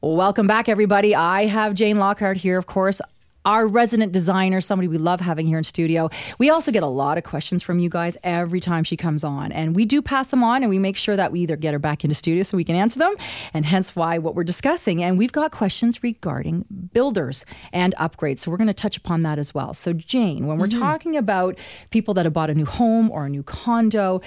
Welcome back, everybody. I have Jane Lockhart here, of course, our resident designer, somebody we love having here in studio. We also get a lot of questions from you guys every time she comes on, and we do pass them on, and we make sure that we either get her back into studio so we can answer them, and hence why what we're discussing. And we've got questions regarding builders and upgrades, so we're going to touch upon that as well. So Jane, when we're talking about people that have bought a new home or a new condo,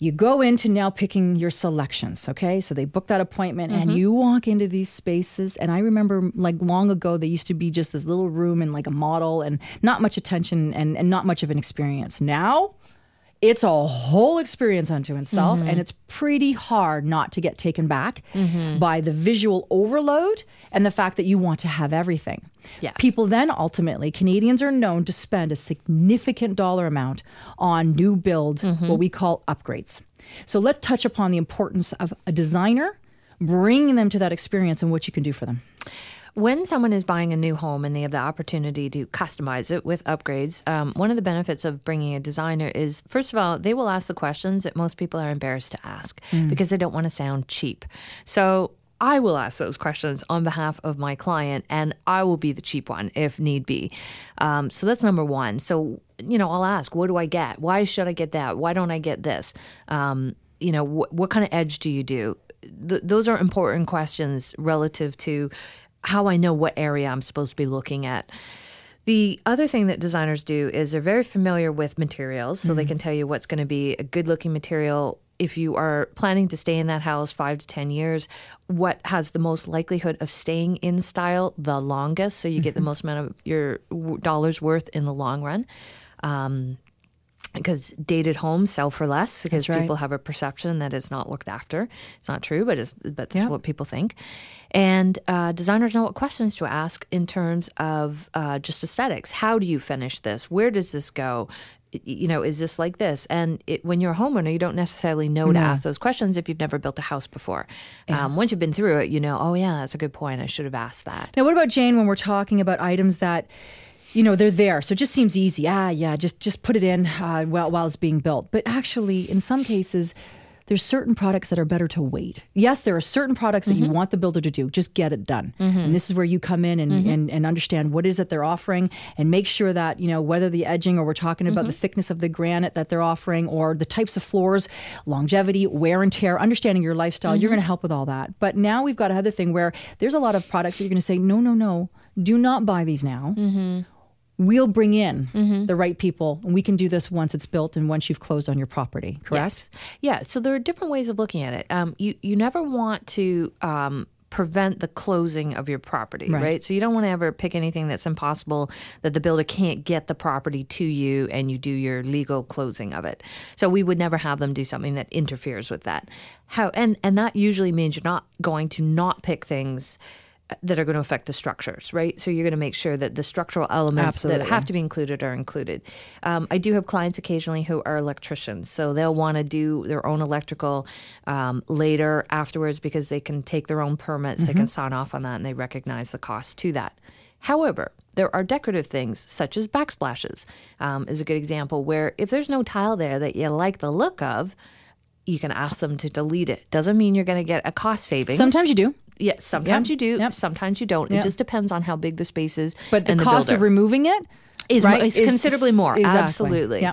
you go into now picking your selections, okay? So they book that appointment and you walk into these spaces. And I remember like long ago, they used to be just this little room and like a model and not much attention and not much of an experience. Now it's a whole experience unto itself, and it's pretty hard not to get taken back by the visual overload and the fact that you want to have everything. Yes. People then ultimately, Canadians are known to spend a significant dollar amount on new build, what we call upgrades. So let's touch upon the importance of a designer bringing them to that experience and what you can do for them. When someone is buying a new home and they have the opportunity to customize it with upgrades, one of the benefits of bringing a designer is, first of all, they will ask the questions that most people are embarrassed to ask because they don't want to sound cheap. So I will ask those questions on behalf of my client, and I will be the cheap one if need be. So that's number one. So, I'll ask, what do I get? Why should I get that? Why don't I get this? What kind of edge do you do? Those are important questions relative to how I know what area I'm supposed to be looking at. The other thing that designers do is they're very familiar with materials, so they can tell you what's going to be a good-looking material. If you are planning to stay in that house 5 to 10 years, what has the most likelihood of staying in style the longest, so you get the most amount of your dollars worth in the long run. Because dated homes sell for less because people have a perception that it's not looked after. It's not true, but that's what people think. And designers know what questions to ask in terms of just aesthetics. How do you finish this? Where does this go? Is this like this? And when you're a homeowner, you don't necessarily know to ask those questions if you've never built a house before. Once you've been through it, oh yeah, that's a good point. I should have asked that. Now, what about, Jane, when we're talking about items that they're there, so it just seems easy. Just put it in while it's being built. But actually, in some cases, there's certain products that are better to wait. Yes, there are certain products that you want the builder to do. Just get it done. And this is where you come in and understand what is it they're offering and make sure that, whether the edging or we're talking about the thickness of the granite that they're offering or the types of floors, longevity, wear and tear, understanding your lifestyle, you're going to help with all that. But now we've got another thing where there's a lot of products that you're going to say, no, do not buy these now. We'll bring in the right people, and we can do this once it's built and once you've closed on your property, correct? Yes. Yeah, so there are different ways of looking at it. You never want to prevent the closing of your property, right? So you don't want to ever pick anything that's impossible, that the builder can't get the property to you and you do your legal closing of it. So we would never have them do something that interferes with that. And that usually means you're not going to not pick things that are going to affect the structures, right? So you're going to make sure that the structural elements that have to be included are included. I do have clients occasionally who are electricians, so they'll want to do their own electrical later, afterwards, because they can take their own permits, they can sign off on that, and they recognize the cost to that. However, there are decorative things such as backsplashes is a good example where if there's no tile there that you like the look of, you can ask them to delete it. Doesn't mean you're going to get a cost savings. Sometimes you do. Yes, sometimes you do. Sometimes you don't. It just depends on how big the space is. But the cost of removing it is considerably more. Exactly. Absolutely.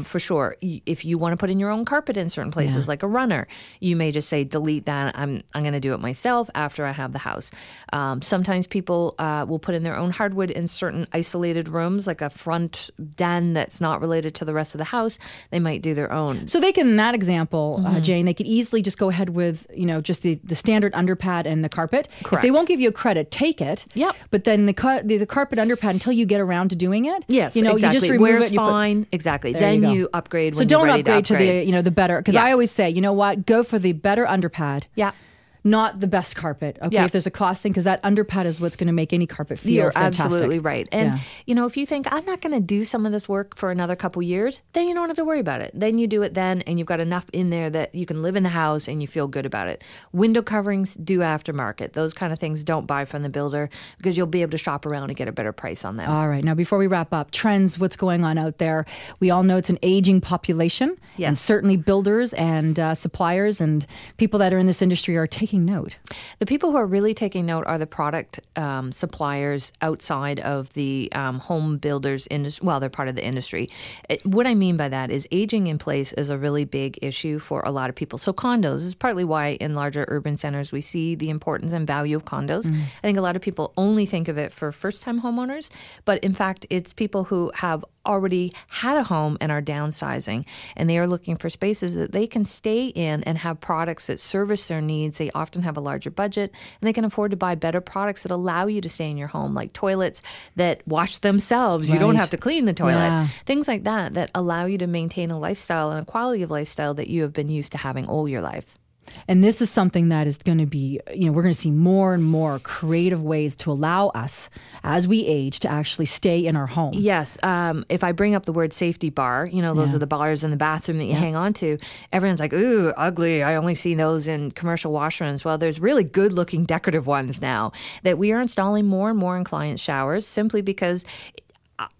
For sure. If you want to put in your own carpet in certain places, like a runner, you may just say, delete that. I'm going to do it myself after I have the house. Sometimes people will put in their own hardwood in certain isolated rooms, like a front den that's not related to the rest of the house. They might do their own. So they can, in that example, Jane, they could easily just go ahead with, just the standard underpad and the carpet. Correct. If they won't give you a credit, take it. Yep. But then the carpet underpad, until you get around to doing it. Yes, exactly. You just remove Where's it. Fine. Exactly. Then you upgrade when you're ready to upgrade. So don't upgrade to the better. Because I always say, you know what? Go for the better underpad. Yeah. Not the best carpet, okay? If there's a cost thing, because that underpad is what's going to make any carpet feel fantastic. You're absolutely right. And, if you think, I'm not going to do some of this work for another couple years, then you don't have to worry about it. Then you do it then, and you've got enough in there that you can live in the house and you feel good about it. Window coverings, do aftermarket. Those kind of things, don't buy from the builder because you'll be able to shop around and get a better price on them. All right. Now, before we wrap up, trends, what's going on out there? We all know it's an aging population. Yes. And certainly builders and suppliers and people that are in this industry are taking taking note? The people who are really taking note are the product suppliers outside of the home builders industry. Well, they're part of the industry. What I mean by that is aging in place is a really big issue for a lot of people. So condos is partly why in larger urban centers we see the importance and value of condos. I think a lot of people only think of it for first-time homeowners, but in fact, it's people who have already had a home and are downsizing, and they are looking for spaces that they can stay in and have products that service their needs. They often have a larger budget, and they can afford to buy better products that allow you to stay in your home, like toilets that wash themselves. You don't have to clean the toilet. Yeah. Things like that that allow you to maintain a lifestyle and a quality of lifestyle that you have been used to having all your life. And this is something that is going to be, we're going to see more and more creative ways to allow us, as we age, to actually stay in our home. Yes. If I bring up the word safety bar, those are the bars in the bathroom that you hang on to. Everyone's like, ooh, ugly. I only see those in commercial washrooms. Well, there's really good looking decorative ones now that we are installing more and more in client showers, simply because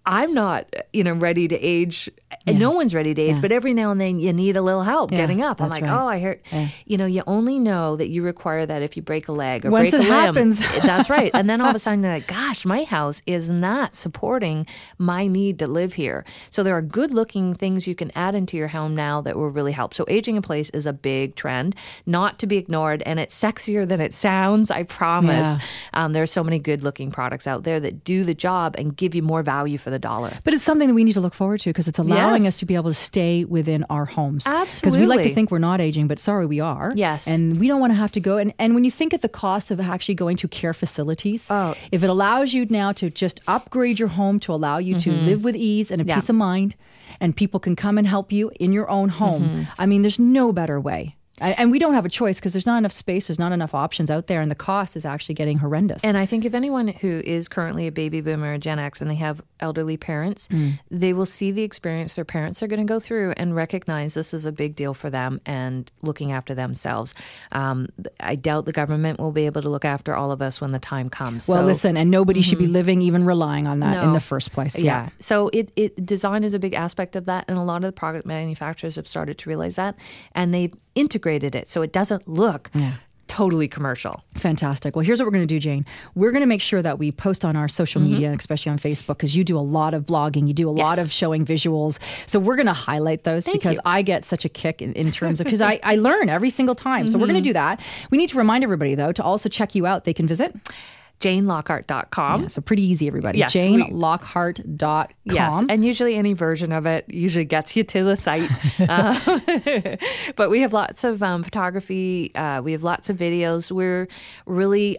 I'm not, ready to age. And no one's ready to age, but every now and then you need a little help getting up. I'm like, right. I heard, you only know that you require that if you break a leg or Once break a it limb. happens. That's right. And then all of a sudden they're like, gosh, my house is not supporting my need to live here. So there are good looking things you can add into your home now that will really help. So aging in place is a big trend, not to be ignored. And it's sexier than it sounds, I promise. There are so many good looking products out there that do the job and give you more value for the dollar. But it's something that we need to look forward to because it's allowing us to be able to stay within our homes. Absolutely. Because we like to think we're not aging, but sorry, we are. Yes. And we don't want to have to go. And when you think of the cost of actually going to care facilities, if it allows you now to just upgrade your home to allow you to live with ease and a peace of mind, and people can come and help you in your own home, I mean, there's no better way. And we don't have a choice because there's not enough space, there's not enough options out there, and the cost is actually getting horrendous. And I think if anyone who is currently a baby boomer or Gen X and they have elderly parents, they will see the experience their parents are going to go through and recognize this is a big deal for them and looking after themselves. I doubt the government will be able to look after all of us when the time comes. Well, listen, and nobody should be living even relying on that in the first place. Yeah. So design is a big aspect of that, and a lot of the product manufacturers have started to realize that, and they've integrated it so it doesn't look totally commercial. Fantastic. Well, here's what we're going to do, Jane. We're going to make sure that we post on our social media, especially on Facebook, because you do a lot of blogging. You do a lot of showing visuals. So we're going to highlight those because I get such a kick in terms of, because I learn every single time. So we're going to do that. We need to remind everybody, though, to also check you out. They can visit JaneLockhart.com. Yeah, so pretty easy, everybody. Yes, JaneLockhart.com. Yes, and usually any version of it usually gets you to the site. But we have lots of photography. We have lots of videos. We're really...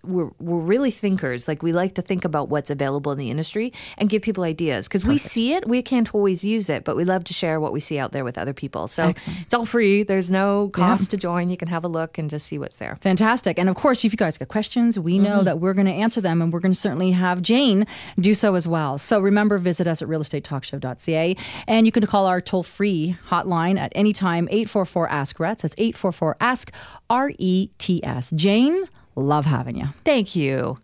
We're really thinkers. Like, we like to think about what's available in the industry and give people ideas because we see it. We can't always use it, but we love to share what we see out there with other people. So it's all free. There's no cost to join. You can have a look and just see what's there. Fantastic. And of course, if you guys got questions, we know that we're going to answer them, and we're going to certainly have Jane do so as well. So remember, visit us at realestatetalkshow.ca, and you can call our toll-free hotline at any time, 844-ASK-RETS. That's 844-ASK-RETS. Jane, love having you. Thank you.